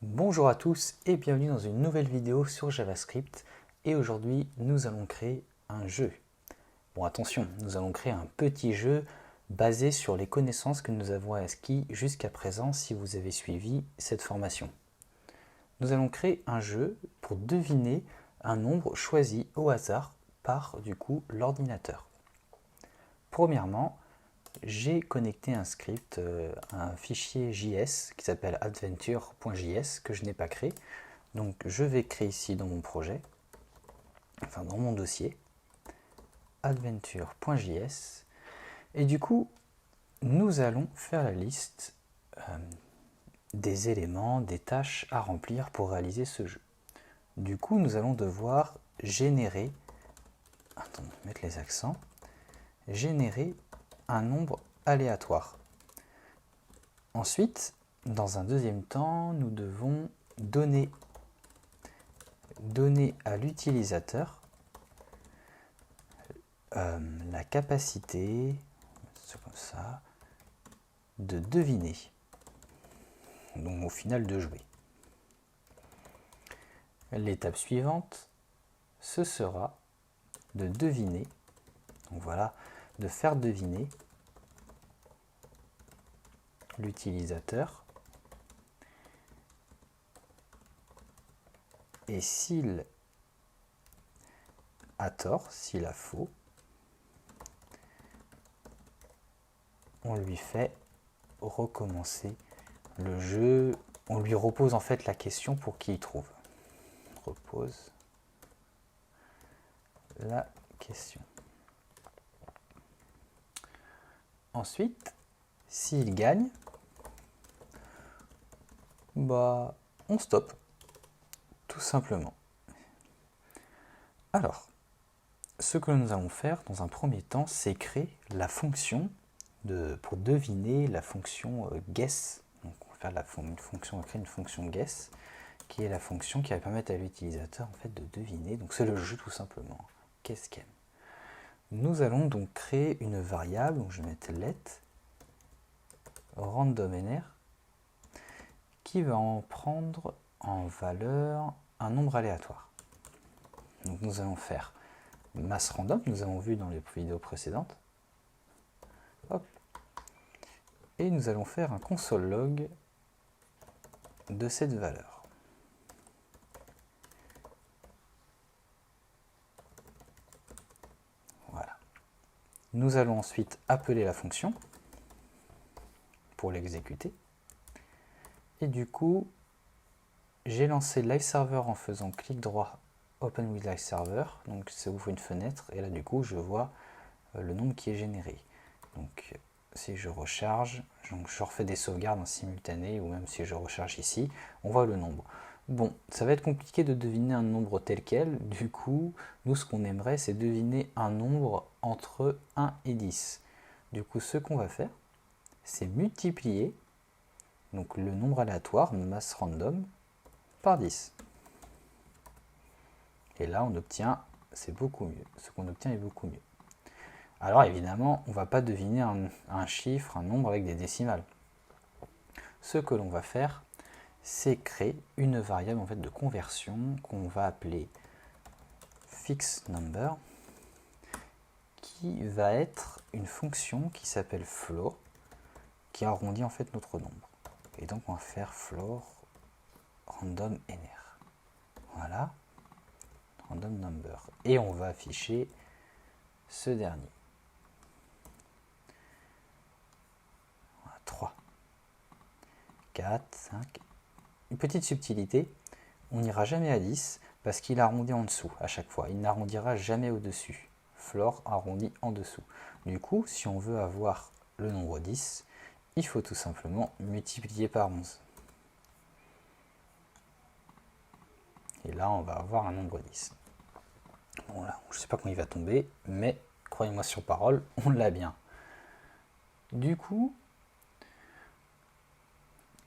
Bonjour à tous et bienvenue dans une nouvelle vidéo sur JavaScript et aujourd'hui nous allons créer un jeu. Bon attention, nous allons créer un petit jeu basé sur les connaissances que nous avons acquises jusqu'à présent si vous avez suivi cette formation. Nous allons créer un jeu pour deviner un nombre choisi au hasard par du coup l'ordinateur. Premièrement, j'ai connecté un script, un fichier JS qui s'appelle adventure.js que je n'ai pas créé. Donc je vais créer ici dans mon projet, enfin dans mon dossier, adventure.js. Et du coup, nous allons faire la liste des éléments, des tâches à remplir pour réaliser ce jeu. Du coup, nous allons devoir générer, attends, mettre les accents, générer un nombre aléatoire. Ensuite, dans un deuxième temps, nous devons donner à l'utilisateur la capacité, c'est comme ça, de deviner, donc au final de jouer. L'étape suivante, ce sera de deviner, donc voilà, de faire deviner l'utilisateur et s'il a tort, s'il a faux, on lui fait recommencer le jeu, on lui repose en fait la question pour qu'il trouve. Repose la question. Ensuite, s'il gagne, on stoppe, tout simplement. Alors, ce que nous allons faire dans un premier temps, c'est créer la fonction pour deviner la fonction guess. Donc, on va faire on va créer une fonction guess, qui est la fonction qui va permettre à l'utilisateur en fait de deviner. Donc, c'est le jeu tout simplement. Qu'est-ce qu'elle? Nous allons donc créer une variable, donc je vais mettre let randomNr, qui va en prendre en valeur un nombre aléatoire. Donc nous allons faire mass random, nous avons vu dans les vidéos précédentes. Hop. Et nous allons faire un console log de cette valeur. Voilà. Nous allons ensuite appeler la fonction pour l'exécuter. Et du coup, j'ai lancé live server en faisant clic droit Open with live server. Donc ça ouvre une fenêtre et là du coup je vois le nombre qui est généré. Donc si je recharge, donc je refais des sauvegardes en simultané ou même si je recharge ici, on voit le nombre. Bon, ça va être compliqué de deviner un nombre tel quel. Du coup, nous ce qu'on aimerait c'est deviner un nombre entre 1 et 10. Du coup, ce qu'on va faire, c'est multiplier donc le nombre aléatoire, mass random, par 10. Et là, on obtient, c'est beaucoup mieux. Ce qu'on obtient est beaucoup mieux. Alors évidemment, on ne va pas deviner un chiffre, un nombre avec des décimales. Ce que l'on va faire, c'est créer une variable en fait, de conversion qu'on va appeler fixNumber, qui va être une fonction qui s'appelle floor, qui arrondit en fait notre nombre. Et donc on va faire floor randomNr. Voilà, random number. Et on va afficher ce dernier. 3, 4, 5. Une petite subtilité, on n'ira jamais à 10 parce qu'il arrondit en dessous à chaque fois. Il n'arrondira jamais au-dessus. Floor arrondit en dessous. Du coup, si on veut avoir le nombre 10, il faut tout simplement multiplier par 11. Et là, on va avoir un nombre 10. Bon là, je ne sais pas quand il va tomber, mais croyez-moi sur parole, on l'a bien. Du coup,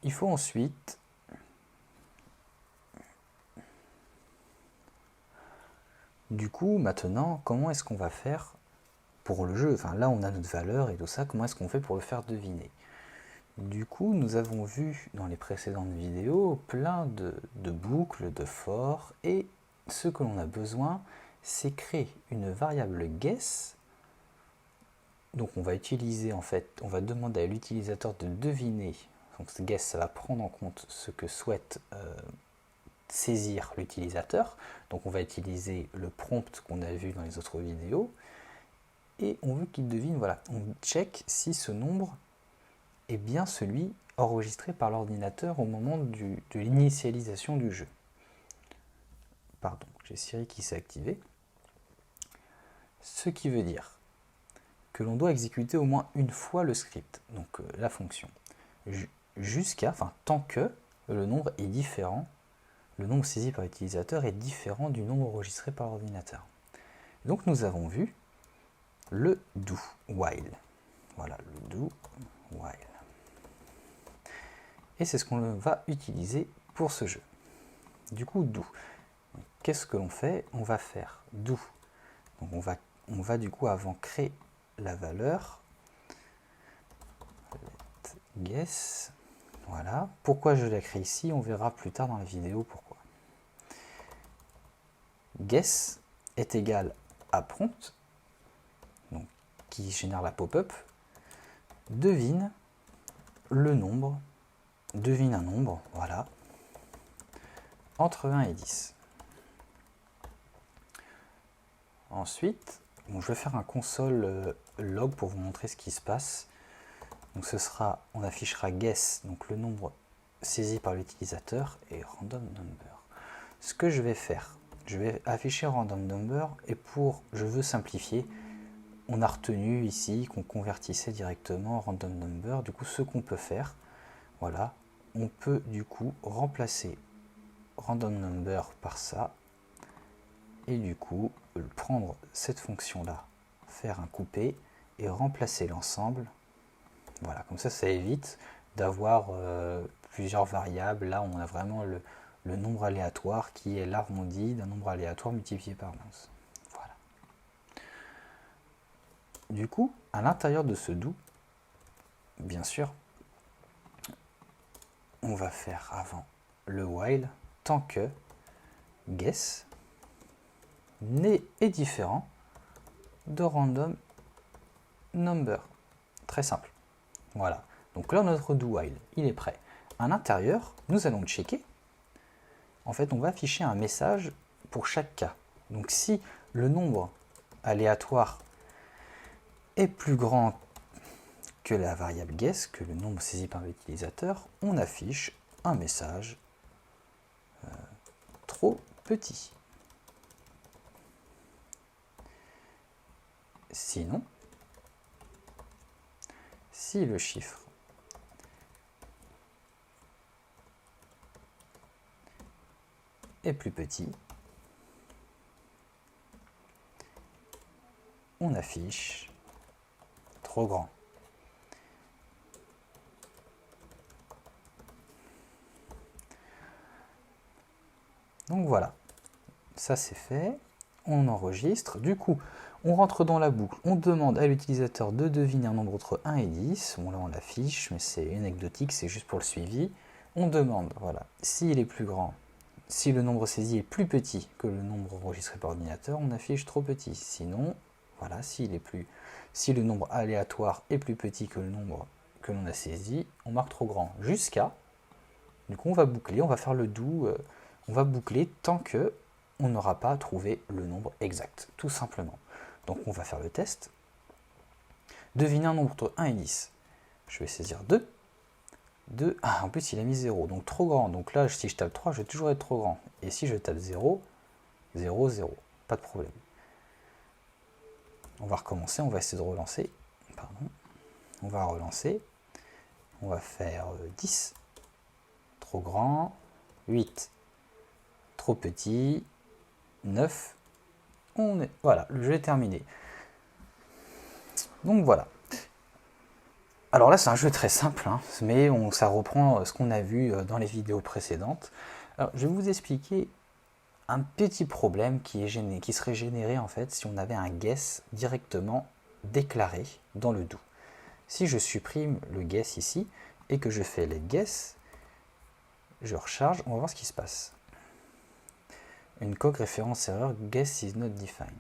il faut ensuite maintenant, comment est-ce qu'on va faire pour le jeu? Enfin, là, on a notre valeur et tout ça. Comment est-ce qu'on fait pour le faire deviner? Du coup, nous avons vu dans les précédentes vidéos plein de boucles, de for, et ce que l'on a besoin, c'est créer une variable guess. Donc on va utiliser, en fait, on va demander à l'utilisateur de deviner. Donc ce guess, ça va prendre en compte ce que souhaite saisir l'utilisateur. Donc on va utiliser le prompt qu'on a vu dans les autres vidéos. Et on veut qu'il devine, voilà, on check si ce nombre est bien celui enregistré par l'ordinateur au moment de l'initialisation du jeu. Pardon, j'ai Siri qui s'est activé. Ce qui veut dire que l'on doit exécuter au moins une fois le script, donc la fonction, tant que le nombre est différent, le nombre saisi par l'utilisateur est différent du nombre enregistré par l'ordinateur. Donc nous avons vu le do while. Voilà, le do while. Et c'est ce qu'on va utiliser pour ce jeu. Du coup, do. Qu'est-ce que l'on fait? On va faire do. Donc on va du coup avant créer la valeur guess. Voilà. Pourquoi je la crée ici? On verra plus tard dans la vidéo pourquoi. Guess est égal à prompt, donc, qui génère la pop-up, devine le nombre, devine un nombre, voilà, entre 1 et 10. Ensuite, bon, je vais faire un console log pour vous montrer ce qui se passe. Donc ce sera, on affichera guess, donc le nombre saisi par l'utilisateur, et random number. Ce que je vais faire, je vais afficher random number, et je veux simplifier, on a retenu ici qu'on convertissait directement en random number. Du coup, ce qu'on peut faire, voilà, on peut du coup remplacer random number par ça, et du coup prendre cette fonction là, faire un coupé et remplacer l'ensemble. Voilà, comme ça évite d'avoir plusieurs variables. Là on a vraiment le nombre aléatoire qui est l'arrondi d'un nombre aléatoire multiplié par 11. Voilà. Du coup, à l'intérieur de ce do, bien sûr, on va faire avant le while tant que guess est différent de random number. Très simple. Voilà. Donc là, notre do while, il est prêt. À l'intérieur, nous allons checker. En fait, on va afficher un message pour chaque cas. Donc si le nombre aléatoire est plus grand que la variable guess, que le nombre saisi par l'utilisateur, on affiche un message trop petit. Sinon, si le chiffre est plus petit, on affiche trop grand. Donc voilà, ça c'est fait, on enregistre, du coup on rentre dans la boucle, on demande à l'utilisateur de deviner un nombre entre 1 et 10, bon là on l'affiche, mais c'est anecdotique, c'est juste pour le suivi, on demande, voilà, s'il est plus grand, si le nombre saisi est plus petit que le nombre enregistré par ordinateur, on affiche trop petit, sinon, voilà, si le nombre aléatoire est plus petit que le nombre que l'on a saisi, on marque trop grand, jusqu'à, du coup on va boucler, on va faire le do, on va boucler tant que on n'aura pas trouvé le nombre exact, tout simplement. Donc on va faire le test. Deviner un nombre entre 1 et 10. Je vais saisir 2. 2. Ah, en plus il a mis 0, donc trop grand. Donc là, si je tape 3, je vais toujours être trop grand. Et si je tape 0, 0, 0. Pas de problème. On va recommencer, on va essayer de relancer. Pardon. On va relancer. On va faire 10. Trop grand. 8. Trop petit. 9. Voilà, le jeu est terminé. Donc voilà. Alors là, c'est un jeu très simple, hein, mais ça reprend ce qu'on a vu dans les vidéos précédentes. Alors, je vais vous expliquer un petit problème qui serait généré en fait si on avait un guess directement déclaré dans le do. Si je supprime le guess ici, et que je fais let guess, je recharge, on va voir ce qui se passe. Une coq référence erreur guess is not defined.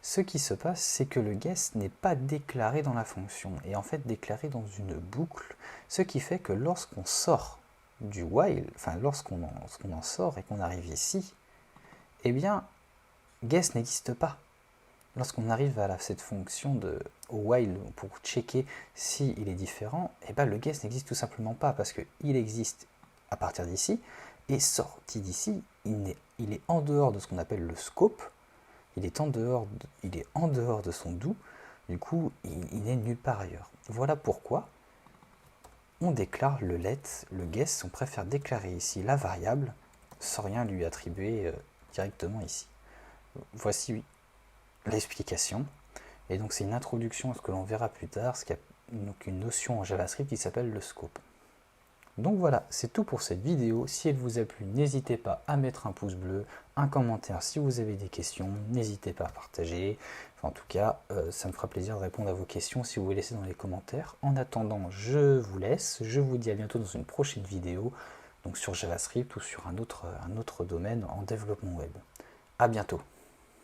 Ce qui se passe, c'est que le guess n'est pas déclaré dans la fonction, et en fait déclaré dans une boucle, ce qui fait que lorsqu'on sort du while, enfin lorsqu'on en sort et qu'on arrive ici, eh bien, guess n'existe pas. Lorsqu'on arrive à cette fonction au while pour checker s'il est différent, eh bien, le guess n'existe tout simplement pas, parce qu'il existe à partir d'ici, et sorti d'ici, il est en dehors de ce qu'on appelle le scope, il est en dehors de son do, du coup il n'est nulle part ailleurs. Voilà pourquoi on déclare le let, le guess, on préfère déclarer ici la variable sans rien lui attribuer directement ici. Voici l'explication, et donc c'est une introduction à ce que l'on verra plus tard, ce qui a donc une notion en JavaScript qui s'appelle le scope. Donc voilà, c'est tout pour cette vidéo. Si elle vous a plu, n'hésitez pas à mettre un pouce bleu, un commentaire si vous avez des questions, n'hésitez pas à partager. Enfin, en tout cas, ça me fera plaisir de répondre à vos questions si vous les laissez dans les commentaires. En attendant, je vous laisse, je vous dis à bientôt dans une prochaine vidéo, donc sur JavaScript ou sur un autre domaine en développement web. À bientôt.